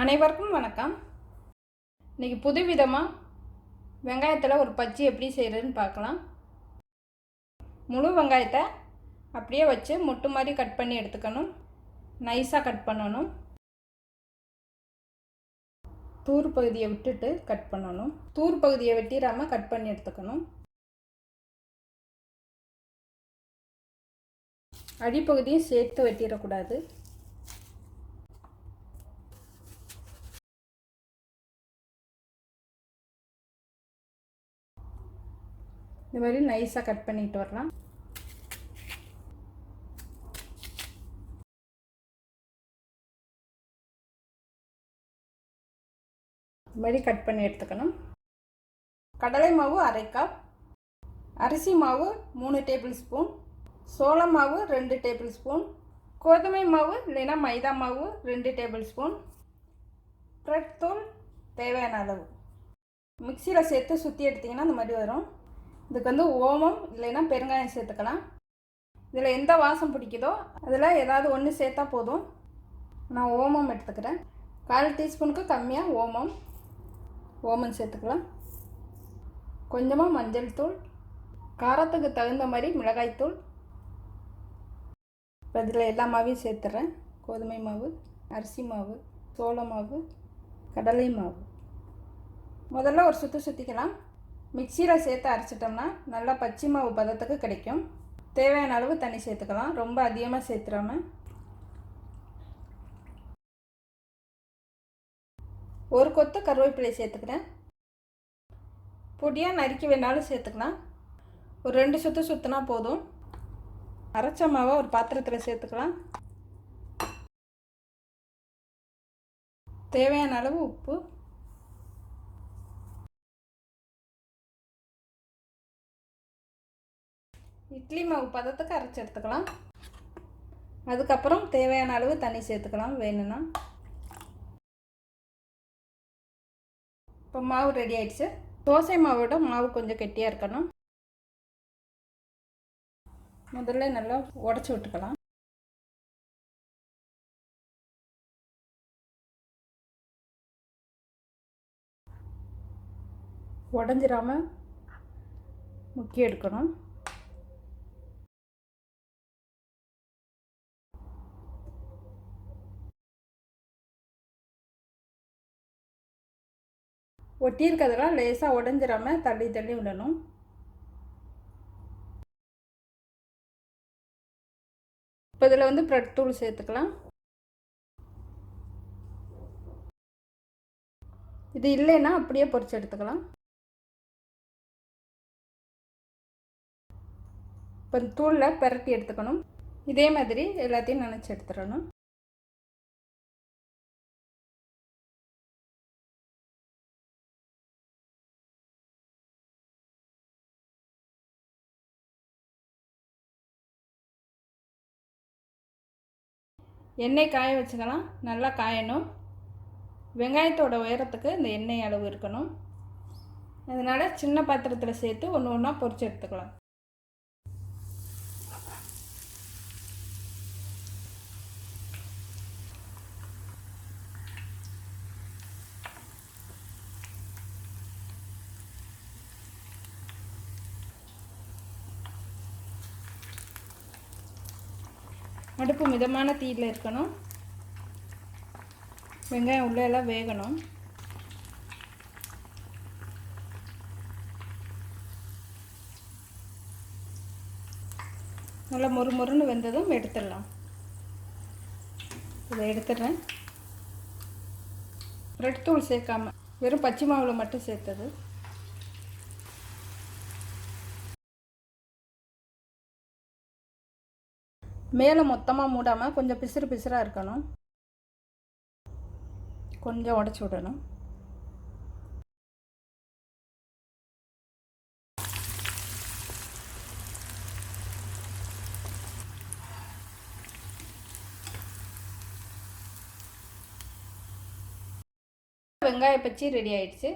அனைவருக்கும் வணக்கம். இன்றைக்கி புதுவிதமாக வெங்காயத்தில் ஒரு பஜ்ஜி எப்படி செய்கிறதுன்னு பார்க்கலாம். முழு வெங்காயத்தை அப்படியே வச்சு முட்டு மாதிரி கட் பண்ணி எடுத்துக்கணும். நைஸாக கட் பண்ணணும். தூர் பகுதியை விட்டுட்டு கட் பண்ணணும். தூர் பகுதியை வெட்டிடாமல் கட் பண்ணி எடுத்துக்கணும். அடிப்பகுதியும் சேர்த்து வெட்டிடக்கூடாது. இந்த மாதிரி நைஸாக கட் பண்ணிட்டு வரலாம். இந்த மாதிரி கட் பண்ணி எடுத்துக்கணும். கடலை மாவு 1/2 கப், அரிசி மாவு 3 டேபிள் ஸ்பூன், சோள மாவு 2 டேபிள் ஸ்பூன், கோதுமை மாவு இல்லைன்னா மைதா மாவு 2 டேபிள் ஸ்பூன், பிரெட் தூள் தேவையான அளவு. மிக்சியில் சேர்த்து சுற்றி எடுத்திங்கன்னா இந்த மாதிரி வரும். இதுக்கு வந்து ஓமம் இல்லைன்னா பெருங்காயம் சேர்த்துக்கலாம். இதில் எந்த வாசம் பிடிக்குதோ அதில் ஏதாவது ஒன்று சேர்த்தா போதும். நான் ஓமம் எடுத்துக்கிறேன். 1/4 டீஸ்பூனுக்கு கம்மியாக ஓமம் சேர்த்துக்கலாம். கொஞ்சமாக மஞ்சள் தூள், காரத்துக்கு தகுந்த மாதிரி மிளகாய்த்தூள். இப்போ இதில் எல்லா மாவையும் சேர்த்துறேன். கோதுமை மாவு, அரிசி மாவு, சோள மாவு, கடலை மாவு. முதல்ல ஒரு சுற்றிக்கலாம். மிக்சியில் சேர்த்து அரைச்சிட்டோம்னா நல்லா பச்சை மாவு பதத்துக்கு கிடைக்கும். தேவையான அளவு தண்ணி சேர்த்துக்கலாம். ரொம்ப அதிகமாக சேர்த்துறாமல். ஒரு கொத்து கருவேப்பிலை சேர்த்துக்கிறேன். பொடியாக நறுக்கி வேணாலும் சேர்த்துக்கலாம். ஒரு 2 சுற்று சுற்றினா போதும். அரைச்ச மாவை ஒரு பாத்திரத்தில் சேர்த்துக்கலாம். தேவையான அளவு உப்பு, இட்லி மாவு பதத்துக்கு அரைச்சி எடுத்துக்கலாம். அதுக்கப்புறம் தேவையான அளவு தண்ணி சேர்த்துக்கலாம் வேணும்னா. இப்போ மாவு ரெடி ஆயிடுச்சு. தோசை மாவோட மாவு கொஞ்சம் கெட்டியாக இருக்கணும். முதல்ல நல்லா உடச்சி விட்டுக்கலாம். உடஞ்சிராமல் முக்கி எடுக்கணும். ஒட்டி இருக்கிறதெல்லாம் லேசாக உடஞ்சிடாமல் தள்ளி விடணும். இப்போ இதில் வந்து பிரெட் தூள் சேர்த்துக்கலாம். இது இல்லைன்னா அப்படியே பொரிச்சு எடுத்துக்கலாம். இப்போ தூளில் பரட்டி எடுத்துக்கணும். இதே மாதிரி எல்லாத்தையும் நினச்சி எடுத்துடணும். எண்ணெய் காய வச்சுக்கலாம். நல்லா காயணும். வெங்காயத்தோட உயரத்துக்கு இந்த எண்ணெய் அளவு இருக்கணும். அதனால் சின்ன பாத்திரத்தில் சேர்த்து ஒன்று ஒன்றா பொரிச்சு எடுத்துக்கலாம். அடுப்பு மிதமான தீயில் இருக்கணும். வெங்காயம் உள்ளே எல்லாம் வேகணும். நல்லா மொறுன்னு வெந்ததும் எடுத்துடலாம். இதை எடுத்துடுறேன். பிரெட் தூள் சேர்க்காம வெறும் பச்சை மாவில் மட்டும் சேர்த்தது. மேலே மொத்தமாக மூடாமல் கொஞ்சம் பிசுறாக இருக்கணும். கொஞ்சம் உடச்சி விடணும். வெங்காய பச்சி ரெடி ஆயிடுச்சு.